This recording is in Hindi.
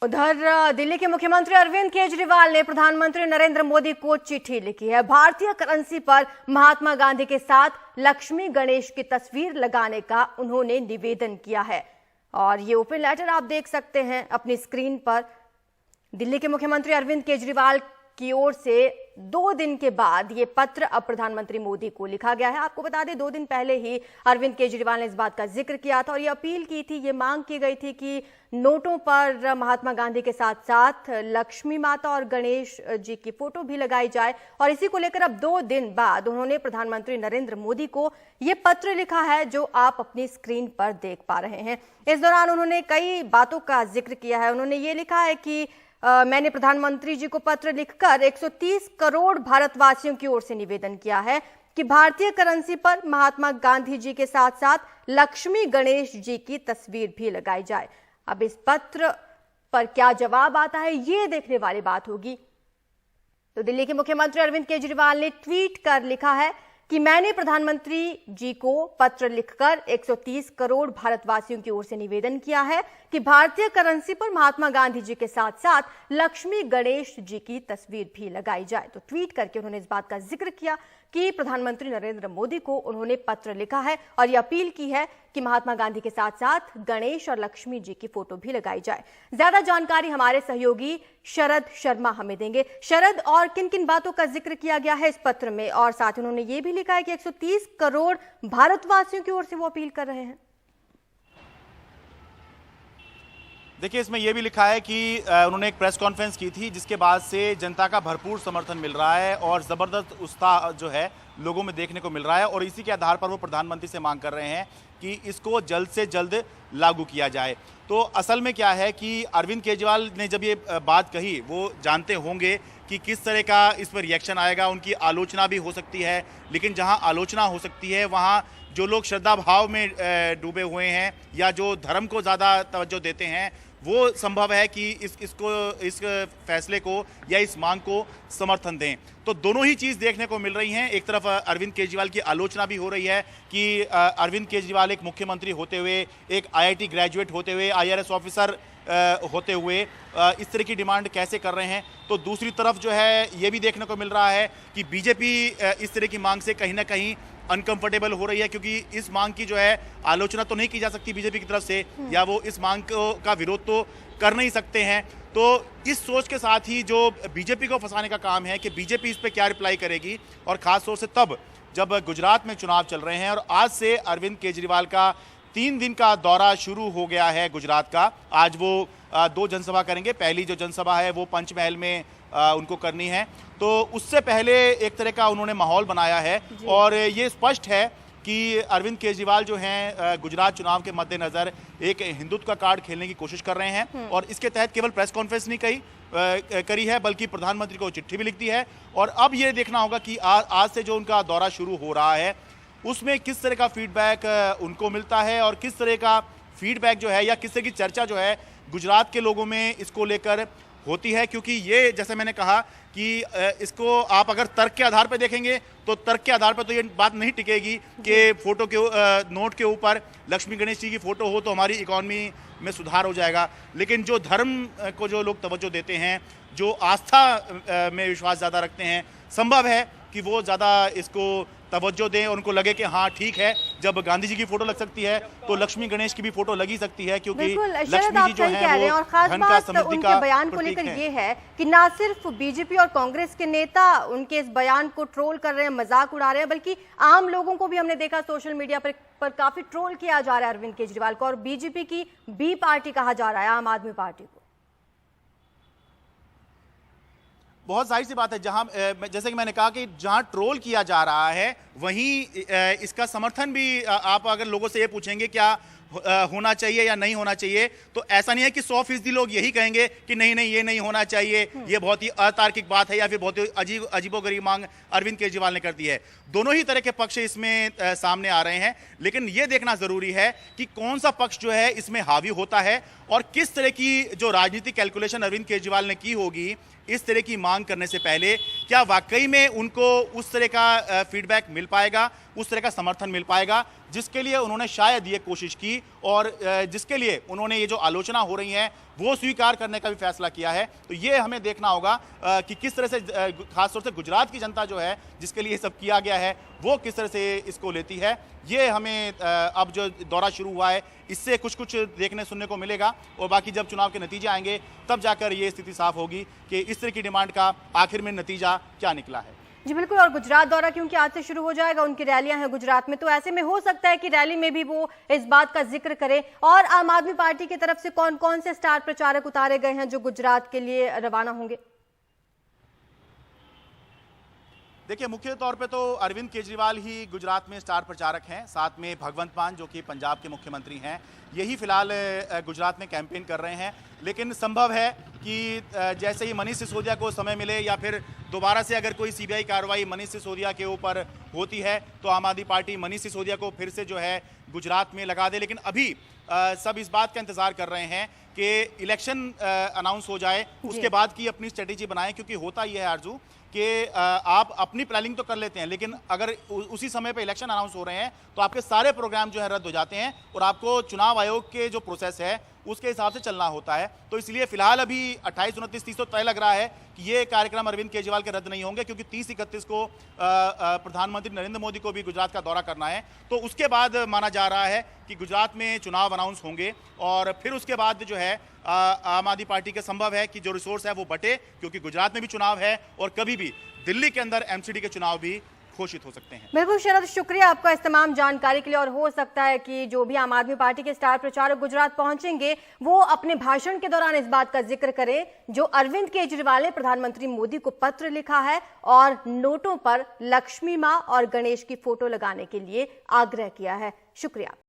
उधर दिल्ली के मुख्यमंत्री अरविंद केजरीवाल ने प्रधानमंत्री नरेंद्र मोदी को चिट्ठी लिखी है। भारतीय करेंसी पर महात्मा गांधी के साथ लक्ष्मी गणेश की तस्वीर लगाने का उन्होंने निवेदन किया है और ये ओपन लेटर आप देख सकते हैं अपनी स्क्रीन पर। दिल्ली के मुख्यमंत्री अरविंद केजरीवाल की ओर से 2 दिन के बाद ये पत्र अब प्रधानमंत्री मोदी को लिखा गया है। आपको बता दें 2 दिन पहले ही अरविंद केजरीवाल ने इस बात का जिक्र किया था और ये अपील की थी, ये मांग की गई थी कि नोटों पर महात्मा गांधी के साथ साथ लक्ष्मी माता और गणेश जी की फोटो भी लगाई जाए। और इसी को लेकर अब 2 दिन बाद उन्होंने प्रधानमंत्री नरेंद्र मोदी को ये पत्र लिखा है जो आप अपनी स्क्रीन पर देख पा रहे हैं। इस दौरान उन्होंने कई बातों का जिक्र किया है। उन्होंने ये लिखा है कि मैंने प्रधानमंत्री जी को पत्र लिखकर 130 करोड़ भारतवासियों की ओर से निवेदन किया है कि भारतीय करेंसी पर महात्मा गांधी जी के साथ साथ लक्ष्मी गणेश जी की तस्वीर भी लगाई जाए। अब इस पत्र पर क्या जवाब आता है ये देखने वाली बात होगी। तो दिल्ली के मुख्यमंत्री अरविंद केजरीवाल ने ट्वीट कर लिखा है कि मैंने प्रधानमंत्री जी को पत्र लिखकर 130 करोड़ भारतवासियों की ओर से निवेदन किया है कि भारतीय करेंसी पर महात्मा गांधी जी के साथ साथ लक्ष्मी गणेश जी की तस्वीर भी लगाई जाए। तो ट्वीट करके उन्होंने इस बात का जिक्र किया कि प्रधानमंत्री नरेंद्र मोदी को उन्होंने पत्र लिखा है और यह अपील की है कि महात्मा गांधी के साथ साथ गणेश और लक्ष्मी जी की फोटो भी लगाई जाए। ज्यादा जानकारी हमारे सहयोगी शरद शर्मा हमें देंगे। शरद, और किन किन बातों का जिक्र किया गया है इस पत्र में, और साथ ही उन्होंने ये भी लिखा है कि 130 करोड़ भारतवासियों की ओर से वो अपील कर रहे हैं। देखिए, इसमें यह भी लिखा है कि उन्होंने एक प्रेस कॉन्फ्रेंस की थी जिसके बाद से जनता का भरपूर समर्थन मिल रहा है और ज़बरदस्त उत्साह जो है लोगों में देखने को मिल रहा है और इसी के आधार पर वो प्रधानमंत्री से मांग कर रहे हैं कि इसको जल्द से जल्द लागू किया जाए। तो असल में क्या है कि अरविंद केजरीवाल ने जब ये बात कही, वो जानते होंगे कि किस तरह का इस पर रिएक्शन आएगा। उनकी आलोचना भी हो सकती है, लेकिन जहाँ आलोचना हो सकती है वहाँ जो लोग श्रद्धा भाव में डूबे हुए हैं या जो धर्म को ज़्यादा तवज्जो देते हैं वो संभव है कि इस फैसले को या इस मांग को समर्थन दें। तो दोनों ही चीज़ देखने को मिल रही हैं। एक तरफ अरविंद केजरीवाल की आलोचना भी हो रही है कि अरविंद केजरीवाल एक मुख्यमंत्री होते हुए, एक आईआईटी ग्रेजुएट होते हुए, आईआरएस ऑफिसर होते हुए इस तरह की डिमांड कैसे कर रहे हैं। तो दूसरी तरफ जो है ये भी देखने को मिल रहा है कि बीजेपी इस तरह की मांग से कहीं ना कहीं अनकंफर्टेबल हो रही है, क्योंकि इस मांग की जो है आलोचना तो नहीं की जा सकती बीजेपी की तरफ से, या वो इस मांग का विरोध तो कर नहीं सकते हैं। तो इस सोच के साथ ही जो बीजेपी को फंसाने का काम है कि बीजेपी इस पे क्या रिप्लाई करेगी, और खास तौर से तब जब गुजरात में चुनाव चल रहे हैं और आज से अरविंद केजरीवाल का 3 दिन का दौरा शुरू हो गया है गुजरात का। आज वो 2 जनसभा करेंगे। पहली जो जनसभा है वो पंचमहल में उनको करनी है। तो उससे पहले एक तरह का उन्होंने माहौल बनाया है और ये स्पष्ट है कि अरविंद केजरीवाल जो हैं गुजरात चुनाव के मद्देनज़र एक हिंदुत्व का कार्ड खेलने की कोशिश कर रहे हैं और इसके तहत केवल प्रेस कॉन्फ्रेंस नहीं करी है बल्कि प्रधानमंत्री को चिट्ठी भी लिख दी है। और अब ये देखना होगा कि आज से जो उनका दौरा शुरू हो रहा है उसमें किस तरह का फीडबैक उनको मिलता है और किस तरह का फीडबैक जो है या किस तरह की चर्चा जो है गुजरात के लोगों में इसको लेकर होती है। क्योंकि ये जैसे मैंने कहा कि इसको आप अगर तर्क के आधार पर देखेंगे तो तर्क के आधार पर तो ये बात नहीं टिकेगी कि फोटो के नोट के ऊपर लक्ष्मी गणेश जी की फोटो हो तो हमारी इकॉनमी में सुधार हो जाएगा। लेकिन जो धर्म को जो लोग तवज्जो देते हैं, जो आस्था में विश्वास ज़्यादा रखते हैं, संभव है कि वो ज़्यादा इसको तवज्जो दें और उनको लगे कि हाँ ठीक है, जब गांधी जी की फोटो लग सकती है तो लक्ष्मी गणेश की भी फोटो लगी सकती है, क्योंकि लक्ष्मी जी जो है वो धन का, समृद्धि का बयान को लेकर ये है कि ना सिर्फ बीजेपी और कांग्रेस के नेता उनके इस बयान को ट्रोल कर रहे हैं, मजाक उड़ा रहे हैं, बल्कि आम लोगों को भी हमने देखा सोशल मीडिया पर काफी ट्रोल किया जा रहा है अरविंद केजरीवाल को, और बीजेपी की बी पार्टी कहा जा रहा है आम आदमी पार्टी को। बहुत जाहिर सी बात है, जहां जैसे कि मैंने कहा कि जहां ट्रोल किया जा रहा है वहीं इसका समर्थन भी आप अगर लोगों से ये पूछेंगे क्या होना चाहिए या नहीं होना चाहिए, तो ऐसा नहीं है कि 100% लोग यही कहेंगे कि नहीं नहीं ये नहीं होना चाहिए, ये बहुत ही अतार्किक बात है या फिर बहुत ही अजीबोगरीब मांग अरविंद केजरीवाल ने कर दी है। दोनों ही तरह के पक्ष इसमें सामने आ रहे हैं, लेकिन ये देखना जरूरी है कि कौन सा पक्ष जो है इसमें हावी होता है और किस तरह की जो राजनीतिक कैलकुलेशन अरविंद केजरीवाल ने की होगी इस तरह की मांग करने से पहले, क्या वाकई में उनको उस तरह का फीडबैक मिल पाएगा, उस तरह का समर्थन मिल पाएगा जिसके लिए उन्होंने शायद ये कोशिश की और जिसके लिए उन्होंने ये जो आलोचना हो रही है वो स्वीकार करने का भी फैसला किया है। तो ये हमें देखना होगा कि किस तरह से खासतौर से गुजरात की जनता जो है, जिसके लिए सब किया गया है, वो किस तरह से इसको लेती है। ये हमें अब जो दौरा शुरू हुआ है इससे कुछ देखने सुनने को मिलेगा, और बाकी जब चुनाव के नतीजे आएंगे तब जाकर ये स्थिति साफ होगी कि इस तरह की डिमांड का आखिर में नतीजा क्या निकला है। जी बिल्कुल, और गुजरात दौरा क्योंकि आज से शुरू हो जाएगा, उनकी रैलियां हैं गुजरात में, तो ऐसे में हो सकता है कि रैली में भी वो इस बात का जिक्र करें। और आम आदमी पार्टी की तरफ से कौन कौन से स्टार प्रचारक उतारे गए हैं जो गुजरात के लिए रवाना होंगे? देखिए, मुख्य तौर पे तो अरविंद केजरीवाल ही गुजरात में स्टार प्रचारक हैं, साथ में भगवंत मान जो कि पंजाब के मुख्यमंत्री हैं, यही फिलहाल गुजरात में कैंपेन कर रहे हैं। लेकिन संभव है कि जैसे ही मनीष सिसोदिया को समय मिले या फिर दोबारा से अगर कोई सीबीआई कार्रवाई मनीष सिसोदिया के ऊपर होती है तो आम आदमी पार्टी मनीष सिसोदिया को फिर से जो है गुजरात में लगा दे। लेकिन अभी सब इस बात का इंतजार कर रहे हैं कि इलेक्शन अनाउंस हो जाए, उसके बाद की अपनी स्ट्रेटेजी बनाएं, क्योंकि होता यह है आरजू कि आप अपनी प्लानिंग तो कर लेते हैं, लेकिन अगर उसी समय पे इलेक्शन अनाउंस हो रहे हैं तो आपके सारे प्रोग्राम जो है रद्द हो जाते हैं और आपको चुनाव आयोग के जो प्रोसेस है उसके हिसाब से चलना होता है। तो इसलिए फिलहाल अभी 28, 29, 30 तो तय लग रहा है कि ये कार्यक्रम अरविंद केजरीवाल के रद्द नहीं होंगे, क्योंकि 30, 31 को प्रधानमंत्री नरेंद्र मोदी को भी गुजरात का दौरा करना है। तो उसके बाद माना जा रहा है कि गुजरात में चुनाव अनाउंस होंगे और फिर उसके बाद जो है आम आदमी पार्टी के संभव है कि जो रिसोर्स है वो बटे, क्योंकि गुजरात में भी चुनाव है और कभी भी दिल्ली के अंदर एमसीडी के चुनाव भी घोषित हो सकते हैं। बिल्कुल शरद, शुक्रिया आपका इस तमाम जानकारी के लिए। और हो सकता है कि जो भी आम आदमी पार्टी के स्टार प्रचारक गुजरात पहुंचेंगे वो अपने भाषण के दौरान इस बात का जिक्र करें जो अरविंद केजरीवाल ने प्रधानमंत्री मोदी को पत्र लिखा है और नोटों पर लक्ष्मी मां और गणेश की फोटो लगाने के लिए आग्रह किया है। शुक्रिया।